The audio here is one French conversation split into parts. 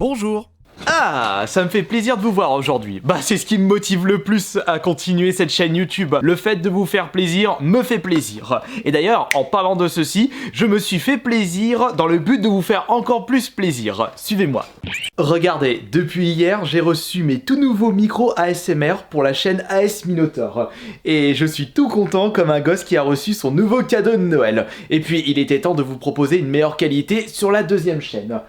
Bonjour. Ah, ça me fait plaisir de vous voir aujourd'hui. Bah, c'est ce qui me motive le plus à continuer cette chaîne YouTube. Le fait de vous faire plaisir me fait plaisir. Et d'ailleurs, en parlant de ceci, je me suis fait plaisir dans le but de vous faire encore plus plaisir. Suivez-moi. Regardez, depuis hier, j'ai reçu mes tout nouveaux micros ASMR pour la chaîne AS Minotaur. Et je suis tout content comme un gosse qui a reçu son nouveau cadeau de Noël. Et puis, il était temps de vous proposer une meilleure qualité sur la deuxième chaîne.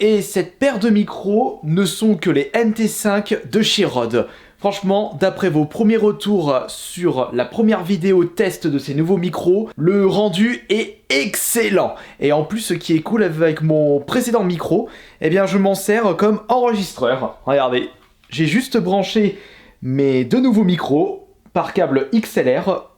Et cette paire de micros ne sont que les NT5 de chez Rode. Franchement, d'après vos premiers retours sur la première vidéo test de ces nouveaux micros, le rendu est excellent. Et en plus, ce qui est cool avec mon précédent micro, eh bien je m'en sers comme enregistreur. Regardez, j'ai juste branché mes deux nouveaux micros par câble XLR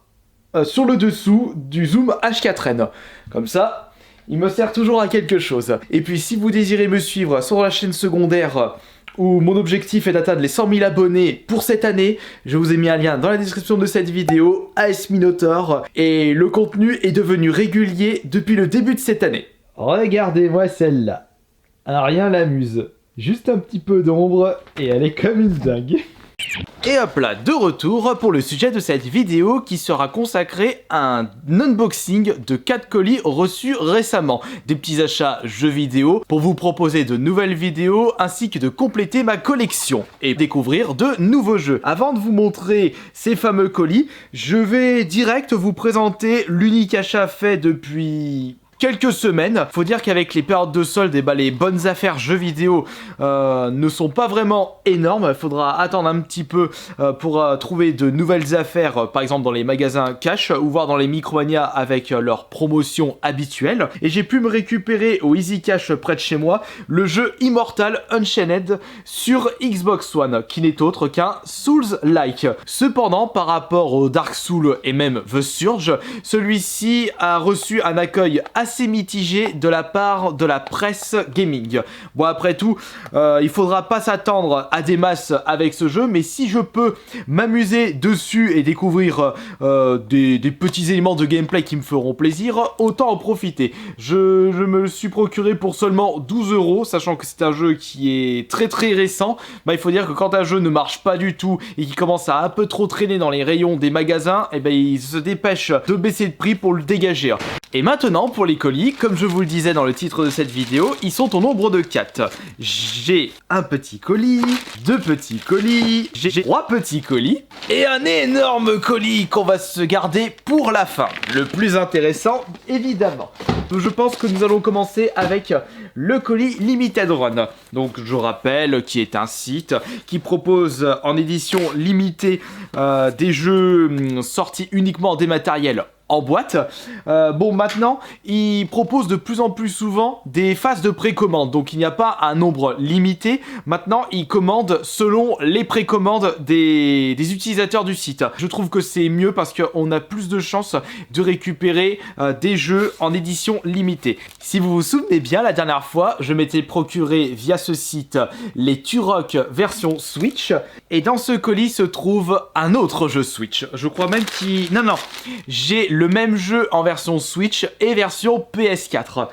sur le dessous du Zoom H4n. Comme ça, il me sert toujours à quelque chose. Et puis si vous désirez me suivre sur la chaîne secondaire où mon objectif est d'atteindre les 100 000 abonnés pour cette année, je vous ai mis un lien dans la description de cette vidéo, AS Minotaur, et le contenu est devenu régulier depuis le début de cette année. Regardez-moi celle-là. Alors rien l'amuse, juste un petit peu d'ombre et elle est comme une dingue. Et hop là, de retour pour le sujet de cette vidéo qui sera consacrée à un unboxing de 4 colis reçus récemment. Des petits achats jeux vidéo pour vous proposer de nouvelles vidéos ainsi que de compléter ma collection et découvrir de nouveaux jeux. Avant de vous montrer ces fameux colis, je vais direct vous présenter l'unique achat fait depuis quelques semaines. Faut dire qu'avec les périodes de solde, les bonnes affaires jeux vidéo ne sont pas vraiment énormes. Il faudra attendre un petit peu pour trouver de nouvelles affaires, par exemple dans les magasins cash ou voir dans les Micromania avec leurs promotions habituelles. Et j'ai pu me récupérer au Easy Cash près de chez moi le jeu Immortal Unchained sur Xbox One, qui n'est autre qu'un Souls-like. Cependant, par rapport au Dark Souls et même The Surge, celui-ci a reçu un accueil assez mitigé de la part de la presse gaming. Bon, après tout, il faudra pas s'attendre à des masses avec ce jeu, mais si je peux m'amuser dessus et découvrir des petits éléments de gameplay qui me feront plaisir, autant en profiter. Je me le suis procuré pour seulement 12 €, sachant que c'est un jeu qui est très récent. Bah, il faut dire que quand un jeu ne marche pas du tout et qui commence à un peu trop traîner dans les rayons des magasins, et ben il se dépêche de baisser de prix pour le dégager. Et maintenant, pour les colis, comme je vous le disais dans le titre de cette vidéo, ils sont au nombre de 4. J'ai un petit colis, 2 petits colis, j'ai 3 petits colis, et un énorme colis qu'on va se garder pour la fin. Le plus intéressant, évidemment. Je pense que nous allons commencer avec le colis Limited Run. Donc je rappelle qui est un site qui propose en édition limitée des jeux sortis uniquement en dématériel en boîte. Bon, maintenant, il propose de plus en plus souvent des phases de précommande. Donc, il n'y a pas un nombre limité. Maintenant, il commande selon les précommandes des utilisateurs du site. Je trouve que c'est mieux parce qu'on a plus de chances de récupérer des jeux en édition limitée. Si vous vous souvenez bien, la dernière fois, je m'étais procuré via ce site les Turok version Switch. Et dans ce colis se trouve un autre jeu Switch. Je crois même qu'il... Non, j'ai le même jeu en version Switch et version PS4.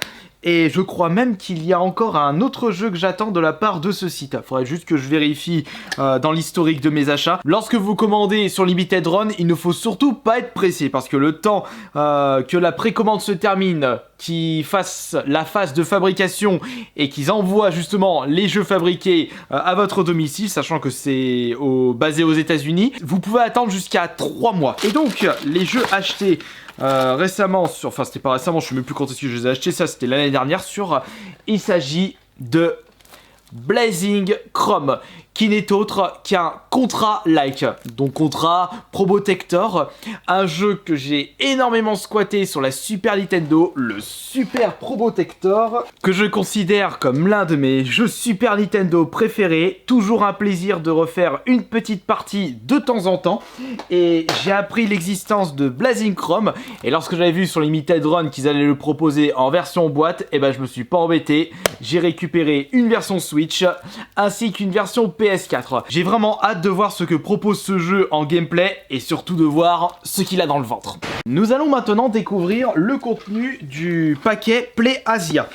Et je crois même qu'il y a encore un autre jeu que j'attends de la part de ce site. Il faudrait juste que je vérifie dans l'historique de mes achats. Lorsque vous commandez sur Limited Run, il ne faut surtout pas être pressé parce que le temps que la précommande se termine, qu'ils fassent la phase de fabrication et qu'ils envoient justement les jeux fabriqués à votre domicile, sachant que c'est basé aux États-Unis, vous pouvez attendre jusqu'à 3 mois. Et donc, les jeux achetés récemment, enfin c'était pas récemment, je sais même plus quand est-ce que je les ai achetés, ça c'était l'année dernière, il s'agit de Blazing Chrome, qui n'est autre qu'un Contra-like, donc Contra Probotector, un jeu que j'ai énormément squatté sur la Super Nintendo, le Super Probotector, que je considère comme l'un de mes jeux Super Nintendo préférés, toujours un plaisir de refaire une petite partie de temps en temps, et j'ai appris l'existence de Blazing Chrome, et lorsque j'avais vu sur Limited Run qu'ils allaient le proposer en version boîte, et ben je me suis pas embêté, j'ai récupéré une version Switch, ainsi qu'une version PS PS4. J'ai vraiment hâte de voir ce que propose ce jeu en gameplay et surtout de voir ce qu'il a dans le ventre. Nous allons maintenant découvrir le contenu du paquet Play Asia.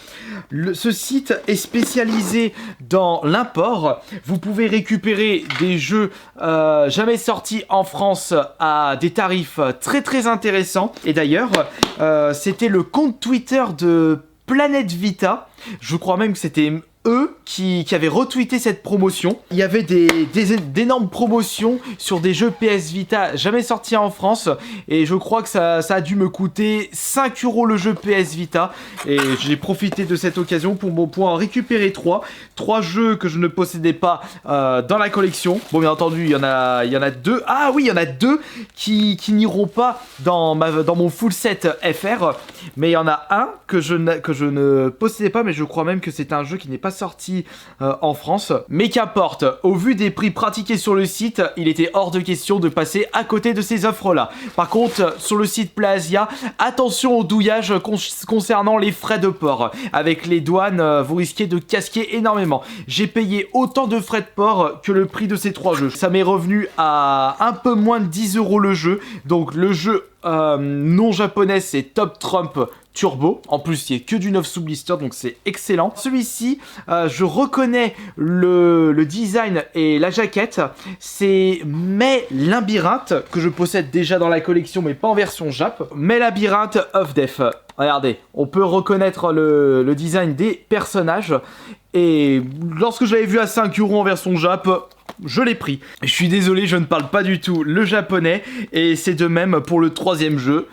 Ce site est spécialisé dans l'import. Vous pouvez récupérer des jeux jamais sortis en France à des tarifs très intéressants. Et d'ailleurs, c'était le compte Twitter de Planète Vita. Je crois même que c'était eux qui avaient retweeté cette promotion. Il y avait d'énormes promotions sur des jeux PS Vita jamais sortis en France et je crois que ça a dû me coûter 5 € le jeu PS Vita et j'ai profité de cette occasion pour en récupérer 3 jeux que je ne possédais pas dans la collection. Bon, bien entendu, il y en a 2. Ah oui, il y en a 2 qui n'iront pas dans mon full set FR, mais il y en a un que je ne possédais pas, mais je crois même que c'est un jeu qui n'est pas sorti en France. Mais qu'importe, au vu des prix pratiqués sur le site, il était hors de question de passer à côté de ces offres-là. Par contre, sur le site Play Asia, attention au douillage concernant les frais de port. Avec les douanes, vous risquez de casquer énormément. J'ai payé autant de frais de port que le prix de ces 3 jeux. Ça m'est revenu à un peu moins de 10 € le jeu. Donc le jeu non japonais, c'est Top Trump Turbo. En plus, il n'y a que du 9 sous blister, donc c'est excellent. Celui-ci, je reconnais le design et la jaquette. C'est Mai Labyrinthe, que je possède déjà dans la collection, mais pas en version Jap. Mai Labyrinthe of Death. Regardez, on peut reconnaître le design des personnages. Et lorsque je l'avais vu à 5 € en version Jap, je l'ai pris. Je suis désolé, je ne parle pas du tout le japonais. Et c'est de même pour le 3e jeu.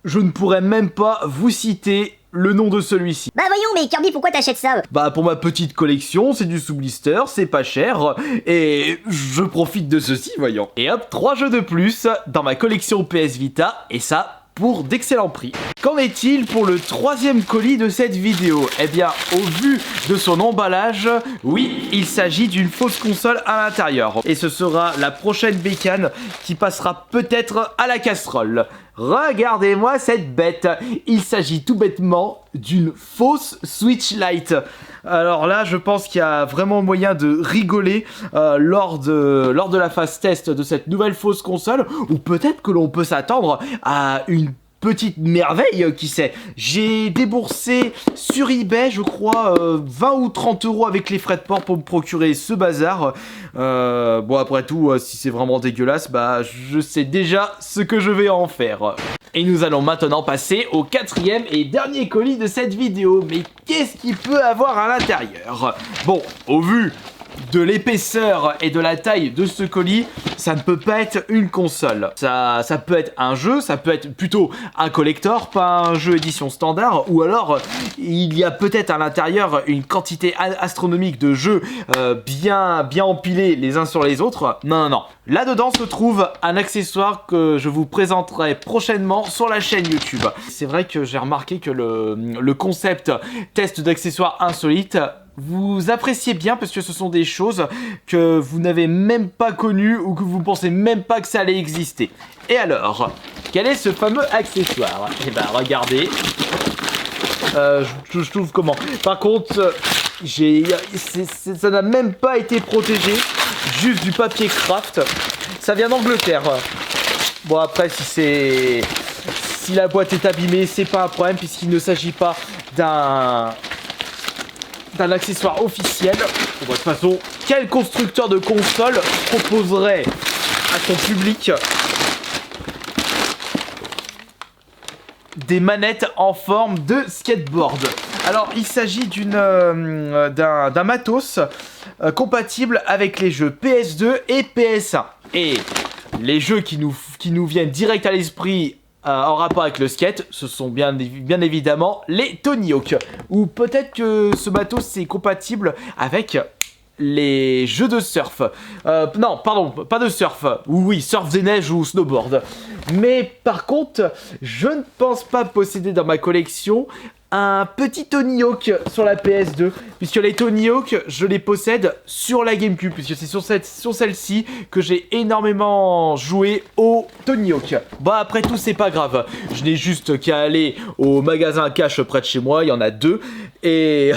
Je ne pourrais même pas vous citer le nom de celui-ci. Bah voyons, mais Kirby, pourquoi t'achètes ça? Bah pour ma petite collection, c'est du sous-blister, c'est pas cher, et je profite de ceci, voyons. Et hop, 3 jeux de plus dans ma collection PS Vita, et ça pour d'excellents prix. Qu'en est-il pour le 3e colis de cette vidéo? Eh bien, au vu de son emballage, oui, il s'agit d'une fausse console à l'intérieur. Et ce sera la prochaine bécane qui passera peut-être à la casserole. Regardez-moi cette bête. Il s'agit tout bêtement d'une fausse Switch Lite. Alors là, je pense qu'il y a vraiment moyen de rigoler lors de la phase test de cette nouvelle fausse console, ou peut-être que l'on peut s'attendre à une petite merveille, qui sait. J'ai déboursé sur eBay, je crois, 20 ou 30 € avec les frais de port pour me procurer ce bazar. Bon, après tout, si c'est vraiment dégueulasse, bah je sais déjà ce que je vais en faire. Et nous allons maintenant passer au 4e et dernier colis de cette vidéo. Mais qu'est-ce qu'il peut avoir à l'intérieur? Bon, au vu de l'épaisseur et de la taille de ce colis, ça ne peut pas être une console. Ça peut être un jeu, ça peut être plutôt un collector, pas un jeu édition standard, ou alors il y a peut-être à l'intérieur une quantité astronomique de jeux bien empilés les uns sur les autres. Non. Là-dedans se trouve un accessoire que je vous présenterai prochainement sur la chaîne YouTube. C'est vrai que j'ai remarqué que le concept test d'accessoires insolites, vous appréciez bien parce que ce sont des choses que vous n'avez même pas connues ou que vous pensez même pas que ça allait exister. Et alors, quel est ce fameux accessoire? Eh ben regardez, je trouve comment. Par contre, ça n'a même pas été protégé, juste du papier craft. Ça vient d'Angleterre. Bon, après, si la boîte est abîmée, c'est pas un problème puisqu'il ne s'agit pas d'un accessoire officiel. Bon, de toute façon, quel constructeur de console proposerait à son public des manettes en forme de skateboard? Alors, il s'agit d'un matos compatible avec les jeux PS2 et PS1. Et les jeux qui nous viennent direct à l'esprit en rapport avec le skate, ce sont bien évidemment les Tony Hawk. Ou peut-être que ce matos est compatible avec les jeux de surf. Non, pardon, pas de surf. Oui, surf des neiges ou snowboard. Mais par contre, je ne pense pas posséder dans ma collection un petit Tony Hawk sur la PS2, puisque les Tony Hawk, je les possède sur la GameCube, puisque c'est sur celle-ci que j'ai énormément joué au Tony Hawk. Bah après tout, c'est pas grave, je n'ai juste qu'à aller au magasin cash près de chez moi, il y en a 2, Et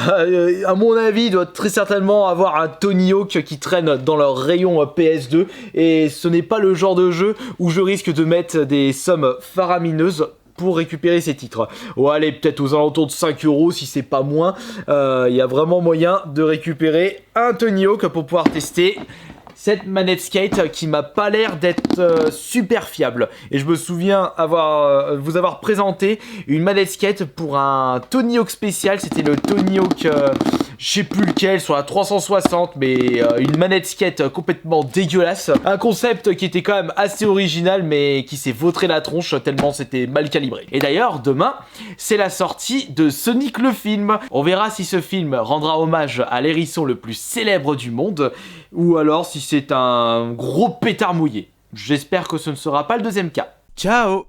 à mon avis, il doit très certainement avoir un Tony Hawk qui traîne dans leur rayon PS2. Et ce n'est pas le genre de jeu où je risque de mettre des sommes faramineuses pour récupérer ces titres. Ou allez, peut-être aux alentours de 5 € si c'est pas moins. Il y a vraiment moyen de récupérer un Tony Hawk pour pouvoir tester cette manette skate qui m'a pas l'air d'être super fiable. Et je me souviens vous avoir présenté une manette skate pour un Tony Hawk spécial. C'était le Tony Hawk, je sais plus lequel, sur la 360, mais une manette skate complètement dégueulasse. Un concept qui était quand même assez original, mais qui s'est vautré la tronche tellement c'était mal calibré. Et d'ailleurs, demain, c'est la sortie de Sonic le film. On verra si ce film rendra hommage à l'hérisson le plus célèbre du monde, ou alors si c'est un gros pétard mouillé. J'espère que ce ne sera pas le deuxième cas. Ciao!